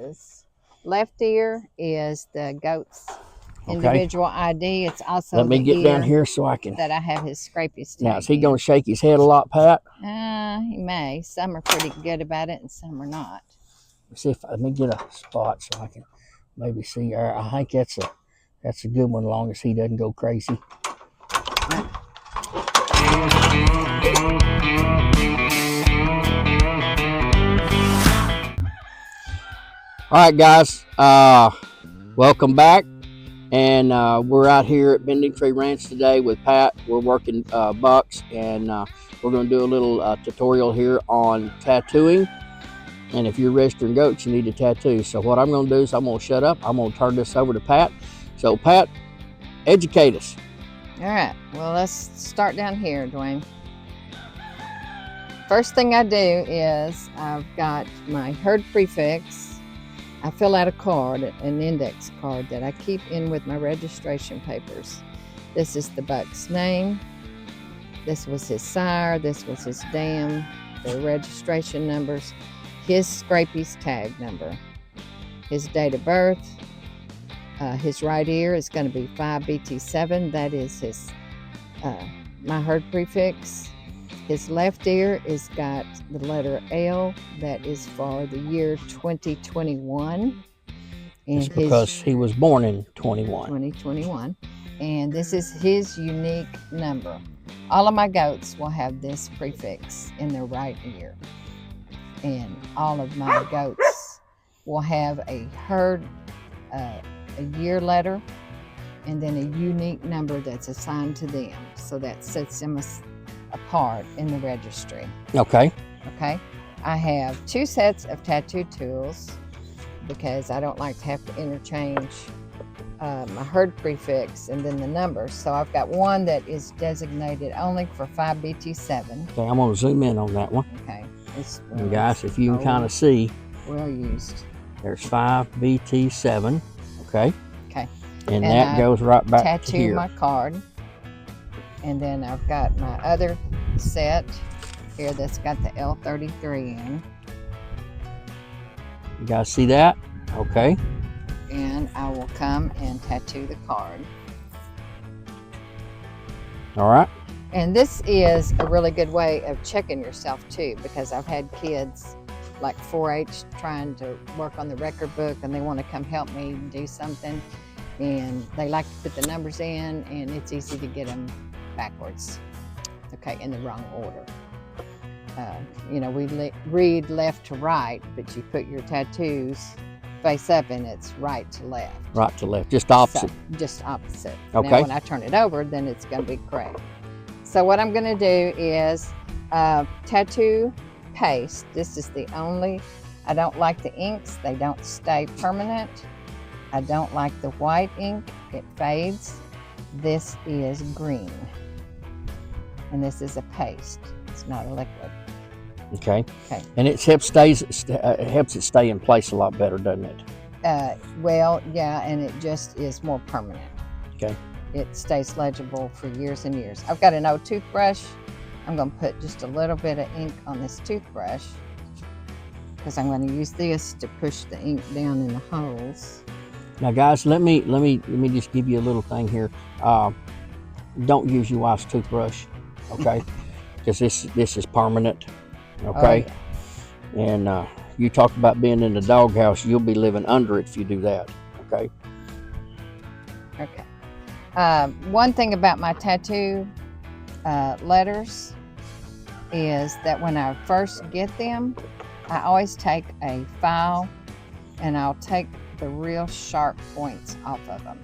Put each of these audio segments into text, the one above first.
his left ear is the goat's individual ID. It's also Let me the get ear down here so I can. that I have his scrapies tag. Now, is he going to shake his head a lot, Pat? He may. Some are pretty good about it and some are not. Let's see if let me get a spot so I can maybe see. I think that's a good one, as long as he doesn't go crazy. All right, guys, welcome back, and we're out here at Bending Tree Ranch today with Pat. We're working bucks, and we're going to do a little tutorial here on tattooing. And if you're registering goats, you need a tattoo. So what I'm going to do is I'm going to shut up. I'm going to turn this over to Pat. So Pat, educate us. All right, well, let's start down here, Dwayne. First thing I do is I've got my herd prefix. I fill out a card, an index card that I keep in with my registration papers. This is the buck's name. This was his sire. This was his dam. The registration numbers. His scrapies tag number. His date of birth. His right ear is going to be 5BT7. That is his my herd prefix. His left ear is got the letter L. That is for the year 2021. And it's because he was born in 2021. And this is his unique number. All of my goats will have this prefix in their right ear. And all of my goats will have a herd, a year letter, and then a unique number that's assigned to them. So that sets them apart in the registry. Okay. Okay. I have 2 sets of tattoo tools because I don't like to have to interchange my herd prefix and then the numbers. So I've got one that is designated only for 5BT7. Okay, I'm going to zoom in on that one. Okay. And guys, if you can kind of see, well used. There's 5BT7. Okay. Okay. And that goes right back tattoo to here. My card. And then I've got my other set here that's got the L33 in. You guys see that? Okay. And I will come and tattoo the card. All right. And this is a really good way of checking yourself too, because I've had kids like 4-H trying to work on the record book and they want to come help me do something, and they like to put the numbers in and it's easy to get them backwards, okay, in the wrong order. You know, we read left to right, but you put your tattoos face up and it's right to left. Right to left, just opposite. So, just opposite. Okay. Now when I turn it over, then it's going to be correct. So what I'm going to do is tattoo paste. This is the only, I don't like the inks. They don't stay permanent. I don't like the white ink. It fades. This is green. And this is a paste. It's not a liquid. Okay. Okay. And it helps it stay in place a lot better, doesn't it? Well, yeah, and it just is more permanent. Okay. It stays legible for years and years. I've got an old toothbrush. I'm going to put just a little bit of ink on this toothbrush because I'm going to use this to push the ink down in the holes. Now, guys, let me just give you a little thing here. Don't use your wife's toothbrush, okay? Because this is permanent, okay? Oh, yeah. And you talk about being in the doghouse, you'll be living under it if you do that, okay? Okay. One thing about my tattoo letters is that when I first get them, I always take a file and I'll take the real sharp points off of them.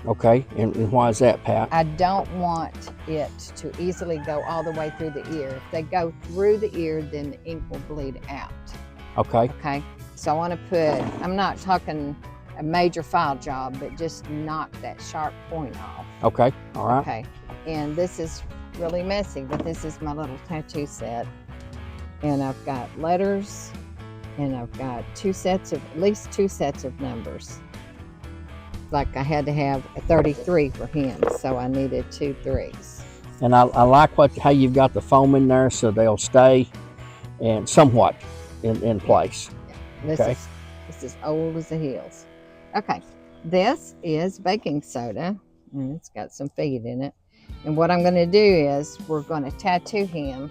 Okay, and why is that, Pat? I don't want it to easily go all the way through the ear. If they go through the ear, then the ink will bleed out. Okay. Okay, so I want to put, I'm not talking a major file job, but just knock that sharp point off. Okay, all right. Okay, and this is really messy, but this is my little tattoo set. And I've got letters, and I've got at least two sets of numbers. Like I had to have a 33 for him, so I needed 2 3s. And I like how you've got the foam in there so they'll stay and somewhat in place. Yeah. This It's as old as the hills. Okay, this is baking soda, and it's got some feed in it. And what I'm going to do is we're going to tattoo him,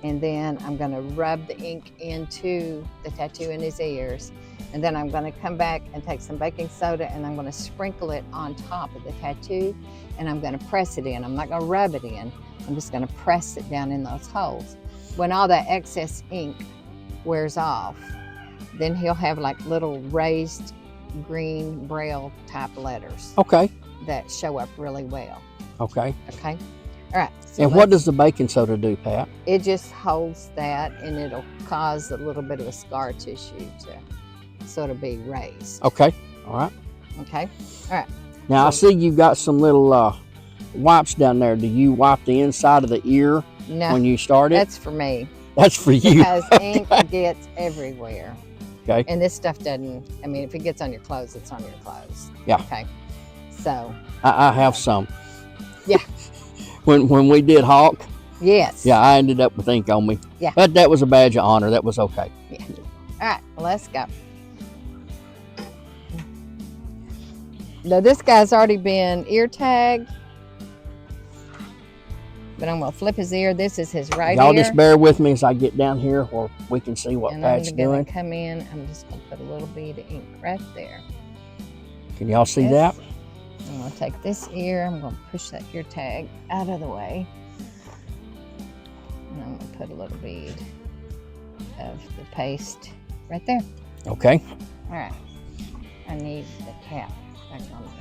and then I'm going to rub the ink into the tattoo in his ears. And then I'm going to come back and take some baking soda, and I'm going to sprinkle it on top of the tattoo, and I'm going to press it in. I'm not going to rub it in. I'm just going to press it down in those holes. When all that excess ink wears off, then he'll have like little raised green braille type letters. Okay. That show up really well. Okay. Okay. All right. So and what does the baking soda do, Pat? It just holds that, and it'll cause a little bit of a scar tissue to sort of be raised. Okay. All right. Okay. All right. Now I see you've got some little wipes down there. Do you wipe the inside of the ear when you start it? That's for me. That's for you. Because ink gets everywhere. Okay. And this stuff doesn't, I mean, if it gets on your clothes, it's on your clothes. Yeah. Okay. So. I have some. Yeah. When we did Hawk. Yes. Yeah, I ended up with ink on me. Yeah. But that was a badge of honor. That was okay. Yeah. All right, well, let's go. Now this guy's already been ear tagged. But I'm going to flip his ear. This is his right ear. Y'all just bear with me as I get down here where we can see what Pat's doing. I'm going to come in. I'm just going to put a little bead of ink right there. Can y'all see that? I'm going to take this ear. I'm going to push that ear tag out of the way. And I'm going to put a little bead of the paste right there. Okay. All right. I need the cap back on this.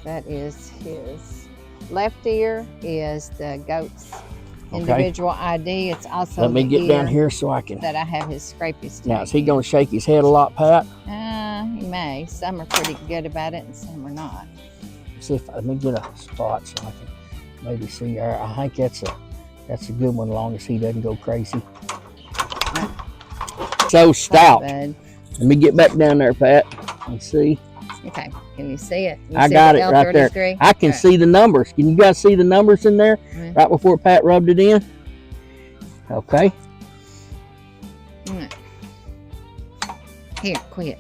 That is his left ear is the goat's individual ID. It's also let me get down here so I can. That I have his scrapies. Now is he going to shake his head a lot, Pat? He may. Some are pretty good about it, and some are not. See if let me get a spot so I can maybe see. I think that's a good one, as long as he doesn't go crazy. So stout. Let me get back down there, Pat, and see. Okay, can you see it? I got it right there. I can see the numbers. Can you guys see the numbers in there right before Pat rubbed it in? Okay. Here, quit.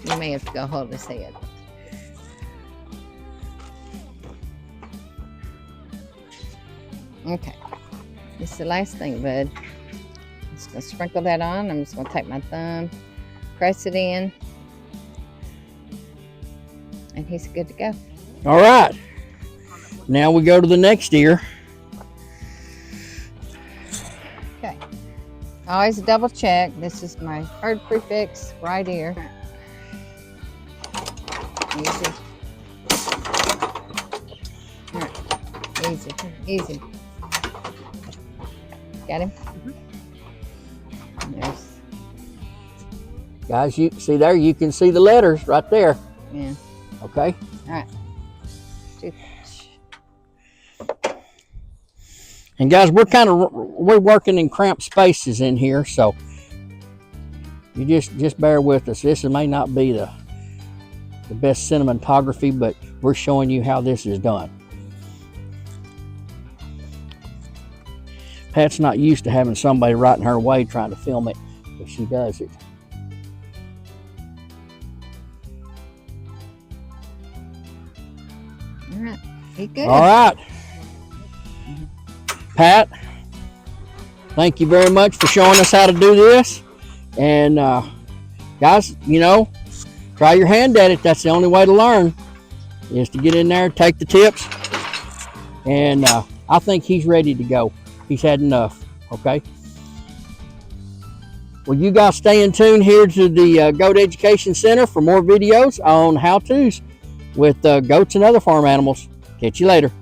You may have to go hold his head. Okay, this is the last thing, bud. I'm just going to sprinkle that on. I'm just going to take my thumb, press it in, and he's good to go. All right. Now we go to the next ear. Okay. Always double check. This is my herd prefix right ear. Easy. All right. Easy. Easy. Got him? There's. Guys, you see there, you can see the letters right there. Yeah. Okay. All right. Toothbrush. And guys, we're working in cramped spaces in here, so you just bear with us. This may not be the best cinematography, but we're showing you how this is done. Pat's not used to having somebody right in her way trying to film it, but she does it. All right. He good. All right. Pat, thank you very much for showing us how to do this. And guys, you know, try your hand at it. That's the only way to learn, is to get in there, take the tips. And I think he's ready to go. He's had enough, okay? Well, you guys stay in tune here to the Goat Education Center for more videos on how-tos with goats and other farm animals. Catch you later.